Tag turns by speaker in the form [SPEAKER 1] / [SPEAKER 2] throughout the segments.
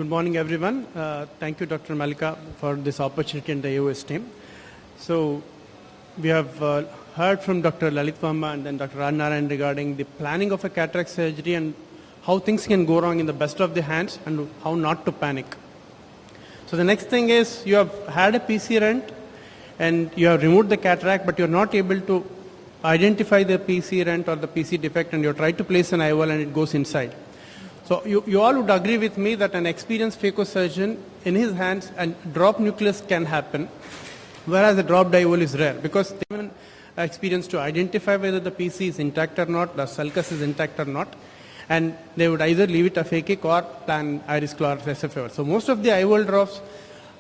[SPEAKER 1] Good morning, everyone. Thank you, Dr. Malika, for this opportunity and the AOS team. So, we have heard from Dr. Lalit Verma and then Dr. R Narayan regarding the planning of a cataract surgery and how things can go wrong in the best of the hands and how not to panic. So, the next thing is you have had a PC rent and you have removed the cataract, but you are not able to identify the PC rent or the PC defect, and you try to place an IOL and it goes inside. So you all would agree with me that an experienced phacosurgeon, in his hands, and drop nucleus can happen, whereas a dropped IOL is rare because they have experience to identify whether the PC is intact or not, the sulcus is intact or not, and they would either leave it aphakic or plan iris claw or SFR. So most of the IOL drops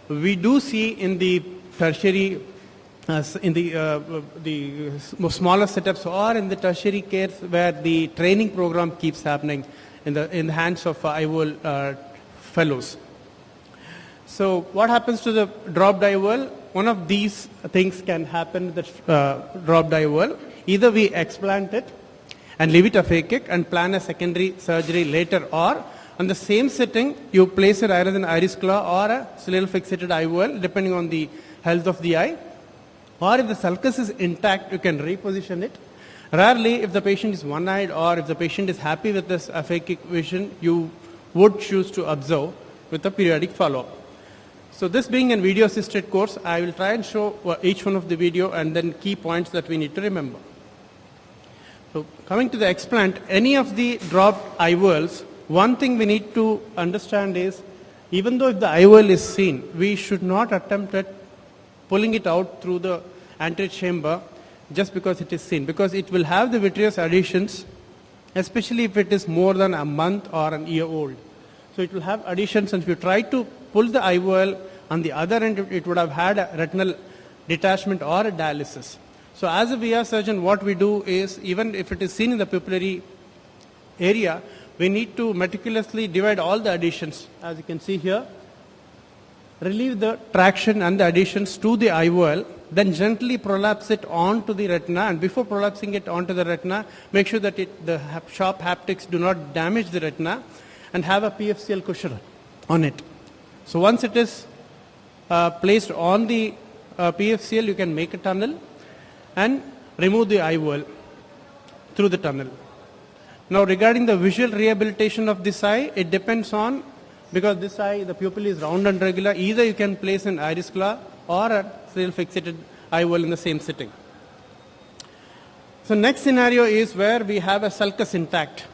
[SPEAKER 1] we do see in the tertiary, in the smaller setups or in the tertiary cares where the training program keeps happening in the hands of IOL fellows. So what happens to the dropped IOL? One of these things can happen with the dropped IOL. Either we explant it and leave it aphakic and plan a secondary surgery later, or on the same sitting you place it either an iris claw or a ciliary fixated IOL depending on the health of the eye, or if the sulcus is intact you can reposition it. Rarely, if the patient is one-eyed or if the patient is happy with this aphakic vision, you would choose to observe with a periodic follow-up. So this being a video-assisted course, I will try and show each one of the video and then key points that we need to remember. So coming to the explant, any of the dropped IOLs, one thing we need to understand is, even though if the IOL is seen, we should not attempt at pulling it out through the anterior chamber just because it is seen, because it will have the vitreous adhesions, especially if it is more than a month or an year old. So it will have adhesions, and if you try to pull the IOL on the other end, it would have had a retinal detachment or a dialysis. So as a VR surgeon, what we do is, even if it is seen in the pupillary area, we need to meticulously divide all the adhesions, as you can see here, relieve the traction and the adhesions to the IOL, then gently prolapse it onto the retina, and before prolapsing it onto the retina, make sure that the sharp haptics do not damage the retina, and have a PFCL cushion on it. So once it is placed on the PFCL, you can make a tunnel and remove the IOL through the tunnel. Now regarding the visual rehabilitation of this eye, it depends on, because this eye, the pupil is round and regular, either you can place an iris claw or a ciliary fixated IOL in the same sitting. So next scenario is where we have a sulcus intact,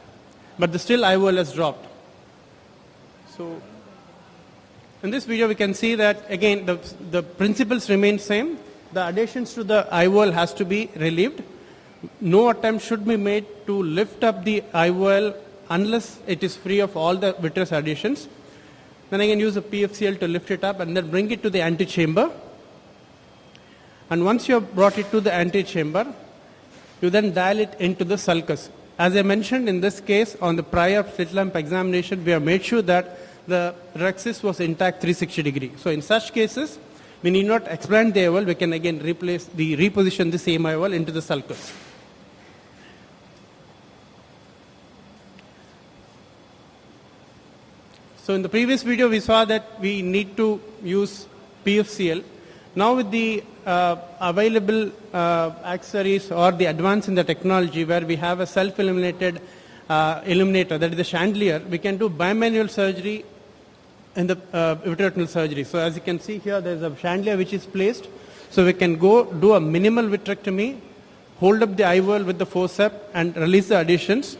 [SPEAKER 1] but the still IOL has dropped. So in this video we can see that again the principles remain same. The adhesions to the IOL has to be relieved. No attempt should be made to lift up the IOL unless it is free of all the vitreous adhesions. Then I can use a PFCL to lift it up and then bring it to the antechamber. And once you have brought it to the antechamber, you then dial it into the sulcus. As I mentioned, in this case, on the prior slit lamp examination, we have made sure that the rhexis was intact 360 degree. So in such cases, we need not explant the IOL, we can again reposition the same IOL into the sulcus. So in the previous video, we saw that we need to use PFCL. Now with the available accessories or the advance in the technology where we have a self-illuminated illuminator, that is the chandelier, we can do bimanual surgery in the vitreoretinal surgery. So as you can see here, there is a chandelier which is placed. So we can go do a minimal vitrectomy, hold up the IOL with the forceps and release the adhesions.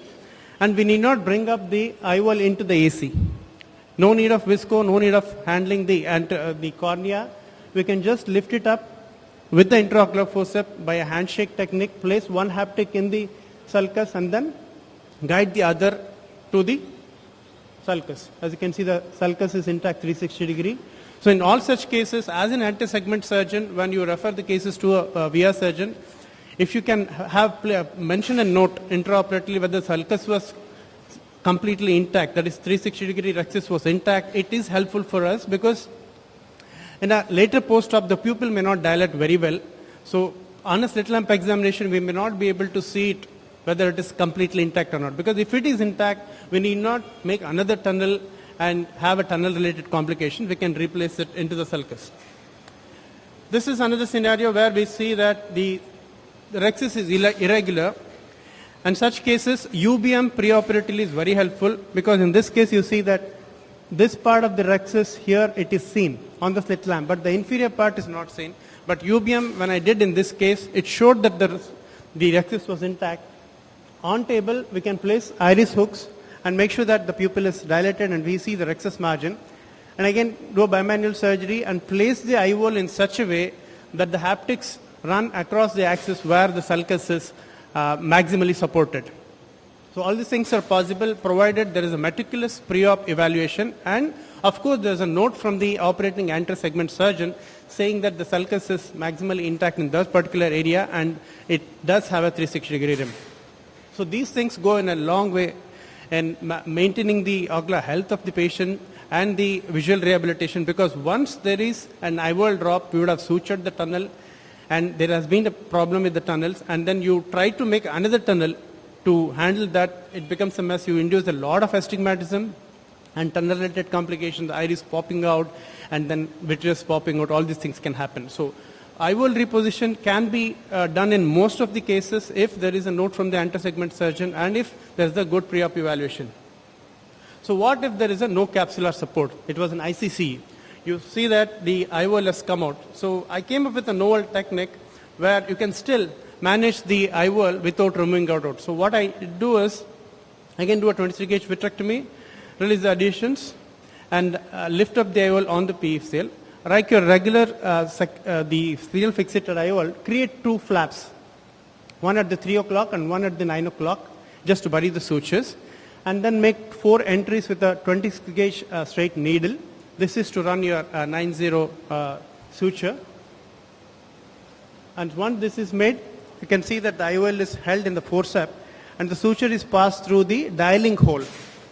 [SPEAKER 1] And we need not bring up the IOL into the AC. No need of visco, no need of handling the cornea. We can just lift it up with the intraocular forceps by a handshake technique, place one haptic in the sulcus and then guide the other to the sulcus. As you can see, the sulcus is intact 360 degree. So in all such cases, as an anti-segment surgeon, when you refer the cases to a VR surgeon, if you can mention a note intraoperatively whether the sulcus was completely intact, that is 360 degree rhexis was intact, it is helpful for us, because in a later post-op the pupil may not dilate very well. So on a slit lamp examination we may not be able to see it whether it is completely intact or not, because if it is intact we need not make another tunnel and have a tunnel-related complication, we can replace it into the sulcus. This is another scenario where we see that the rhexis is irregular. In such cases, UBM preoperatively is very helpful, because in this case you see that this part of the rhexis here, it is seen on the slit lamp, but the inferior part is not seen. But UBM, when I did in this case, it showed that the rhexis was intact. On table, we can place iris hooks and make sure that the pupil is dilated and we see the rhexis margin. And again, do a bimanual surgery and place the IOL in such a way that the haptics run across the axis where the sulcus is maximally supported. So all these things are possible provided there is a meticulous pre-op evaluation, and of course there is a note from the operating anterior segment surgeon saying that the sulcus is maximally intact in that particular area and it does have a 360-degree rim. So these things go in a long way in maintaining the ocular health of the patient and the visual rehabilitation, because once there is an IOL drop, we would have sutured the tunnel and there has been a problem with the tunnels, and then you try to make another tunnel to handle that, it becomes a mess. You induce a lot of astigmatism and tunnel-related complications, the iris popping out and then vitreous popping out, all these things can happen. So IOL reposition can be done in most of the cases if there is a note from the anterior segment surgeon and if there is a good pre-op evaluation. So what if there is a no capsular support? It was an ICC. You see that the IOL has come out. So I came up with a novel technique where you can still manage the IOL without removing out. So what I do is, I can do a 23-gauge vitrectomy, release the adhesions, and lift up the IOL on the PFCL. Like your regular the serial fixated IOL, create two flaps, one at the 3 o'clock and one at the 9 o'clock, just to bury the sutures, and then make 4 entries with a 20-gauge straight needle. This is to run your 90 suture. And once this is made, you can see that the IOL is held in the forceps and the suture is passed through the dialing hole.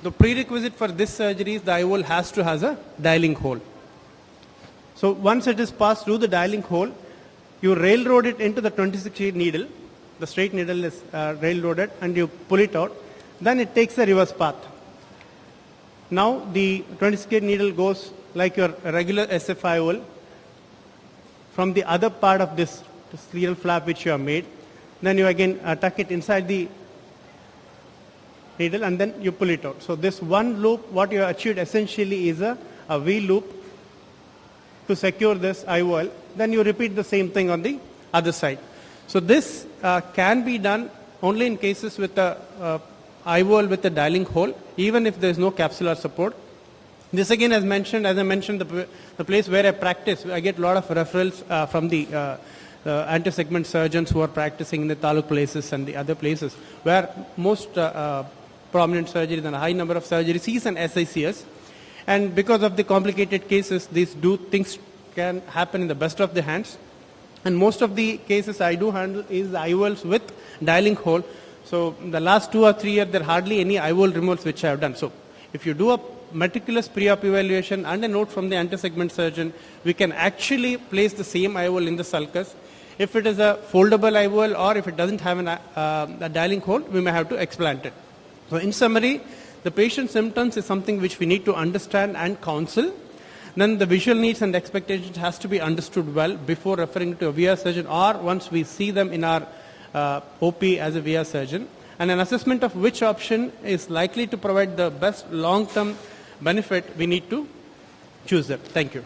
[SPEAKER 1] The prerequisite for this surgery is the IOL has to have a dialing hole. So once it is passed through the dialing hole, you railroad it into the 26-gauge needle. The straight needle is railroaded and you pull it out. Then it takes the reverse path. Now the 26-gauge needle goes like your regular SF IOL from the other part of this serial flap which you have made. Then you again tuck it inside the needle and then you pull it out. So this one loop, what you have achieved essentially is a V loop to secure this IOL. Then you repeat the same thing on the other side. So this can be done only in cases with the IOL with the dialing hole, even if there is no capsular support. This again, as I mentioned, the place where I practice, I get a lot of referrals from the anterior segment surgeons who are practicing in the taluk places and the other places where most prominent surgeries and a high number of surgeries is an SICS. And because of the complicated cases, these things can happen in the best of the hands. And most of the cases I do handle is the IOLs with dialing hole. So the last 2 or 3 years, there are hardly any IOL removals which I have done. So if you do a meticulous pre-op evaluation and a note from the anterior segment surgeon, we can actually place the same IOL in the sulcus. If it is a foldable IOL or if it doesn't have a dialing hole, we may have to explant it. So in summary, the patient symptoms is something which we need to understand and counsel. Then the visual needs and expectations has to be understood well before referring to a VR surgeon or once we see them in our OP as a VR surgeon. And an assessment of which option is likely to provide the best long-term benefit, we need to choose that. Thank you.